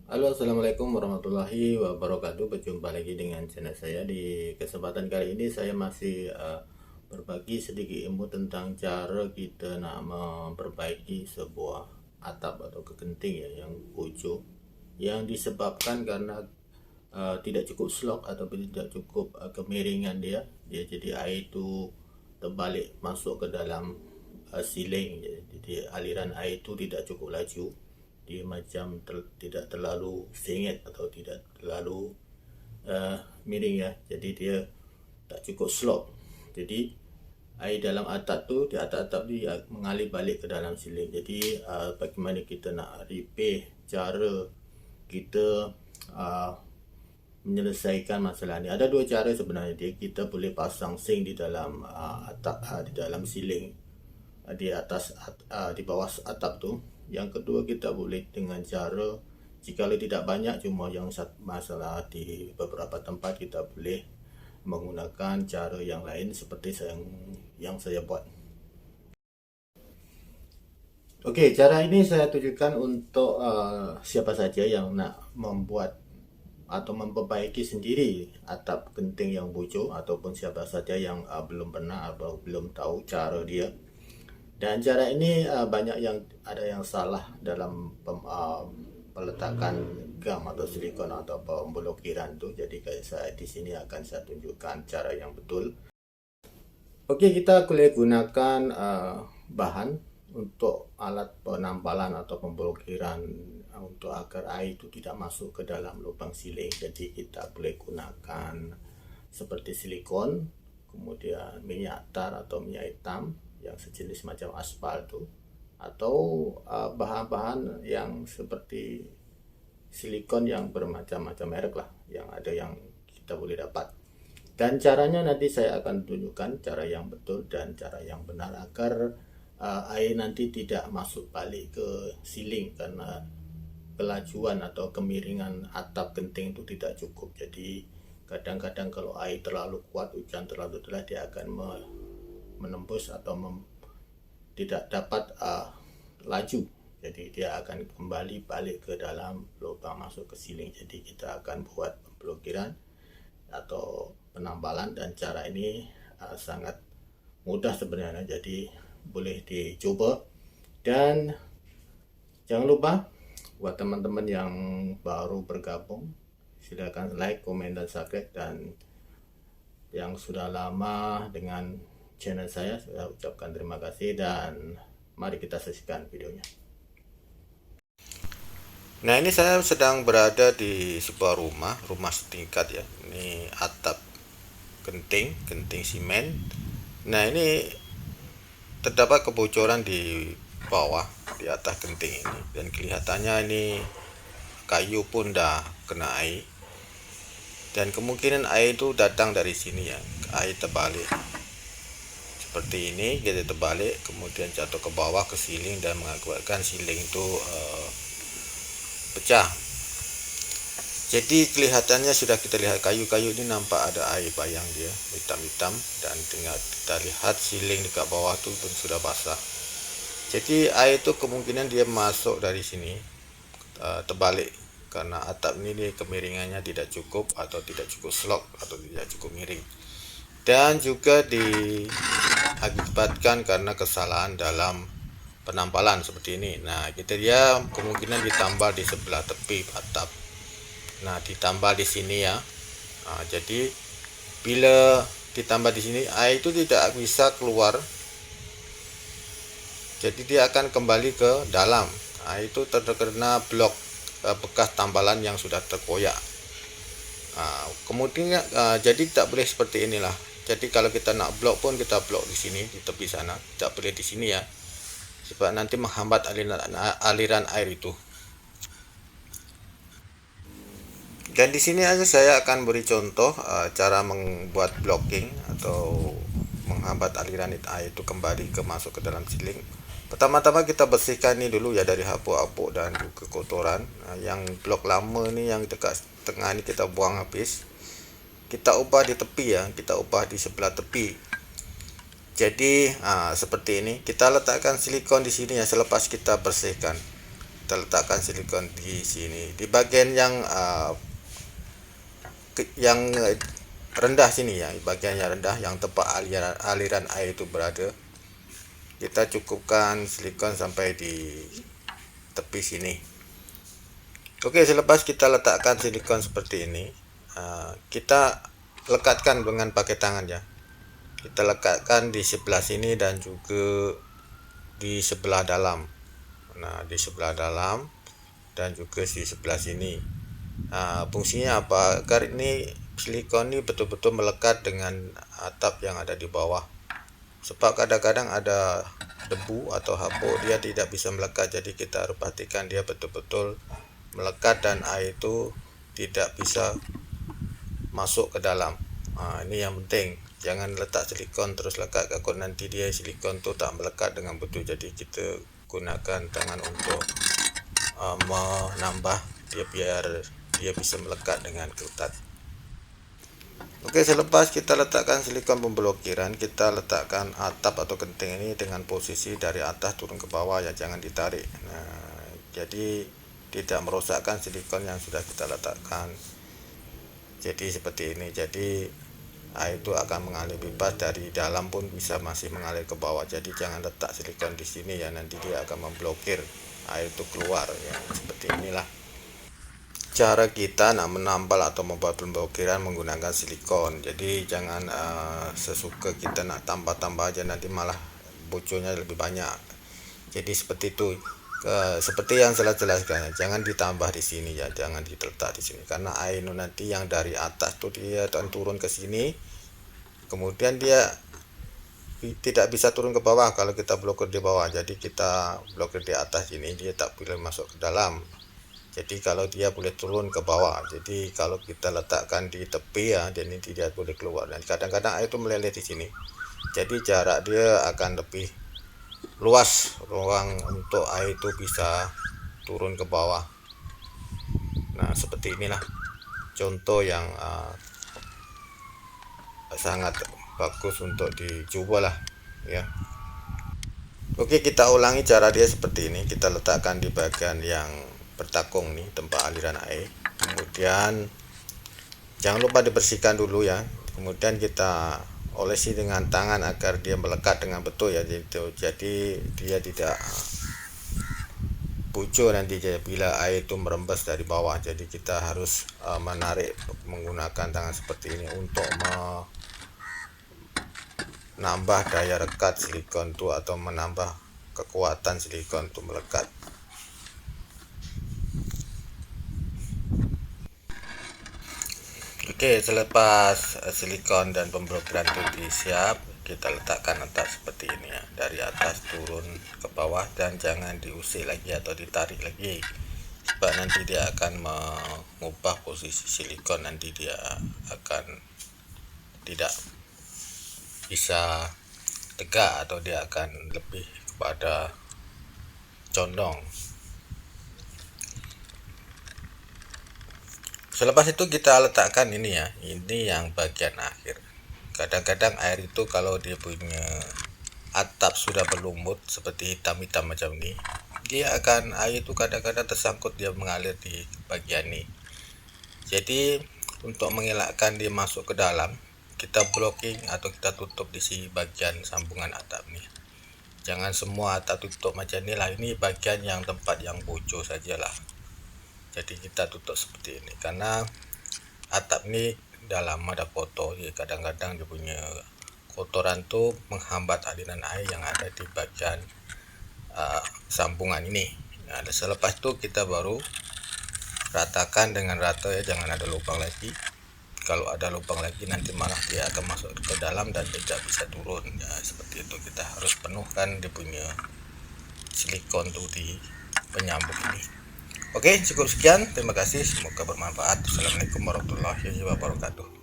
Halo, assalamualaikum warahmatullahi wabarakatuh. Berjumpa lagi dengan channel saya. Di kesempatan kali ini saya masih berbagi sedikit ilmu tentang cara kita nak memperbaiki sebuah atap atau kegenting ya yang bocor, yang disebabkan karena tidak cukup slok atau tidak cukup kemiringan dia jadi air itu terbalik masuk ke dalam siling. Jadi aliran air itu tidak cukup laju, dia macam tidak terlalu sengit atau tidak terlalu miring ya, jadi dia tak cukup slop. Jadi air dalam atap tu, di atap-atap dia mengalir balik ke dalam siling. Jadi bagaimana kita nak repair, cara kita uh, menyelesaikan masalah ni, ada dua cara sebenarnya. Kita boleh pasang sink di dalam atap, di dalam siling, di atas di bawah atap tu. Yang kedua, kita boleh dengan cara, jika tidak banyak, cuma yang masalah di beberapa tempat, kita boleh menggunakan cara yang lain seperti yang saya buat. Okey, cara ini saya tujukan untuk siapa saja yang nak membuat atau memperbaiki sendiri atap genting yang bocor, ataupun siapa saja yang belum pernah atau belum tahu cara dia. Dan cara ini banyak yang ada yang salah dalam peletakan gam atau silikon atau pemblokiran tu. Jadi saya di sini akan saya tunjukkan cara yang betul. Okey, kita boleh gunakan bahan untuk alat penampalan atau pemblokiran untuk agar air itu tidak masuk ke dalam lubang siling. Jadi kita boleh gunakan seperti silikon, kemudian minyak tar atau minyak hitam yang sejenis macam aspal tu, atau bahan-bahan yang seperti silikon yang bermacam-macam merek lah, yang ada yang kita boleh dapat. Dan caranya nanti saya akan tunjukkan cara yang betul dan cara yang benar agar air nanti tidak masuk balik ke siling, karena kelajuan atau kemiringan atap genting itu tidak cukup. Jadi kadang-kadang kalau air terlalu kuat, hujan terlalu deras, dia akan menembus atau tidak dapat laju. Jadi dia akan kembali balik ke dalam lubang masuk ke siling. Jadi kita akan buat pemblokiran atau penampalan, dan cara ini sangat mudah sebenarnya. Jadi boleh dicoba. Dan jangan lupa buat teman-teman yang baru bergabung, silakan like, komen, dan subscribe. Dan yang sudah lama dengan channel saya ucapkan terima kasih, dan mari kita saksikan videonya. Nah, ini saya sedang berada di sebuah rumah setingkat ya. Ini atap genting simen. Nah, ini terdapat kebocoran di bawah, di atas genting ini, dan kelihatannya ini kayu pun dah kena air. Dan kemungkinan air itu datang dari sini ya, air terbalik seperti ini, jadi terbalik kemudian jatuh ke bawah ke siling dan mengakibatkan siling itu pecah. Jadi kelihatannya sudah kita lihat kayu-kayu ini nampak ada air bayang, dia hitam-hitam, dan tinggal kita lihat siling dekat bawah tu pun sudah basah. Jadi air itu kemungkinan dia masuk dari sini, terbalik, karena atap ini kemiringannya tidak cukup atau tidak cukup slok atau tidak cukup miring, dan juga diakibatkan karena kesalahan dalam penampalan seperti ini. Nah, dia kemungkinan ditambal di sebelah tepi atap. Nah, ditambal di sini ya. Nah, jadi bila ditambah di sini, air itu tidak bisa keluar. Jadi dia akan kembali ke dalam. Air itu terkena blok bekas tambalan yang sudah terkoyak. Kemudian jadi tak boleh seperti inilah. Jadi kalau kita nak blok pun, kita blok di sini, di tepi sana. Tak boleh di sini ya, sebab nanti menghambat aliran air itu. Dan di sini aja saya akan beri contoh cara membuat blocking atau menghambat aliran air itu kembali masuk ke dalam siling. Pertama-tama kita bersihkan ini dulu ya, dari hapuk-hapuk dan juga kotoran. Yang blok lama ni yang dekat tengah ni kita buang habis. Kita ubah di tepi ya, kita ubah di sebelah tepi. Jadi seperti ini, kita letakkan silikon di sini ya selepas kita bersihkan. kita letakkan silikon di sini, di bagian yang rendah sini ya, bagian yang rendah yang tempat aliran air itu berada. Kita cukupkan silikon sampai di tepi sini. Oke, selepas kita letakkan silikon seperti ini, kita lekatkan dengan pakai tangan ya. Kita lekatkan di sebelah sini dan juga di sebelah dalam. Nah, di sebelah dalam dan juga di sebelah sini. Fungsinya apa? Agar ini silikon ini betul-betul melekat dengan atap yang ada di bawah. Sebab kadang-kadang ada debu atau hapuk, dia tidak bisa melekat. Jadi kita harus pastikan dia betul-betul melekat dan air itu tidak bisa masuk ke dalam. Ini yang penting. Jangan letak silikon terus lekat, takut nanti dia silikon tu tak melekat dengan betul. Jadi kita gunakan tangan untuk menambah dia biar dia bisa melekat dengan ketat. Oke, selepas kita letakkan silikon pemblokiran, kita letakkan atap atau genting ini dengan posisi dari atas turun ke bawah ya, jangan ditarik. Nah, jadi tidak merosakkan silikon yang sudah kita letakkan. Jadi seperti ini. Jadi air itu akan mengalir bebas, dari dalam pun bisa masih mengalir ke bawah. Jadi jangan letak silikon di sini ya, nanti dia akan memblokir air itu keluar ya. Seperti inilah cara kita nak menambal atau membuat pemblokiran menggunakan silikon. Jadi jangan sesuka kita nak tambah-tambah aja, nanti malah bocornya lebih banyak. Jadi seperti itu. Seperti yang saya jelaskan, jangan ditambah di sini ya, jangan diletak di sini, karena air nanti yang dari atas tuh dia akan turun ke sini, kemudian dia tidak bisa turun ke bawah kalau kita blokir di bawah. Jadi kita blokir di atas ini, dia tak boleh masuk ke dalam. Jadi kalau dia boleh turun ke bawah, jadi kalau kita letakkan di tepi ya, dan ini tidak boleh keluar. Dan kadang-kadang air itu meleleh di sini, jadi jarak dia akan lebih luas, ruang untuk air itu bisa turun ke bawah. Nah, seperti inilah contoh yang sangat bagus untuk dicoba lah ya. Oke, kita ulangi cara dia seperti ini. Kita letakkan di bagian yang bertakung nih, tempat aliran air. Kemudian jangan lupa dibersihkan dulu ya. Kemudian kita olesi dengan tangan agar dia melekat dengan betul ya. Jadi dia tidak bocor nanti bila air itu merembes dari bawah. Jadi kita harus menarik menggunakan tangan seperti ini untuk menambah daya rekat silikon itu atau menambah kekuatan silikon itu melekat. Oke, selepas silikon dan pemblokiran itu disiap, kita letakkan atas seperti ini ya, dari atas turun ke bawah, dan jangan diusik lagi atau ditarik lagi, sebab nanti dia akan mengubah posisi silikon, nanti dia akan tidak bisa tegak atau dia akan lebih kepada condong. Selepas itu kita letakkan ini ya, ini yang bagian akhir. Kadang-kadang air itu kalau dia punya atap sudah berlumut seperti hitam-hitam macam ini, dia akan, air itu kadang-kadang tersangkut, dia mengalir di bagian ini. Jadi untuk mengelakkan dia masuk ke dalam, kita blocking atau kita tutup di sini bagian sambungan atap nih. Jangan semua atap tutup macam ini lah, ini bagian yang tempat yang bocor sajalah. Jadi kita tutup seperti ini, karena atap ini dalam ada kotor ya, kadang-kadang dia punya kotoran tuh menghambat aliran air yang ada di bagian sambungan ini. Nah, selepas itu kita baru ratakan dengan rata ya, jangan ada lubang lagi. Kalau ada lubang lagi nanti malah dia akan masuk ke dalam dan tidak bisa turun ya. Seperti itu, kita harus penuhkan dia punya silikon tuh di penyambung ini. Oke, cukup sekian. Terima kasih. Semoga bermanfaat. Assalamualaikum warahmatullahi wabarakatuh.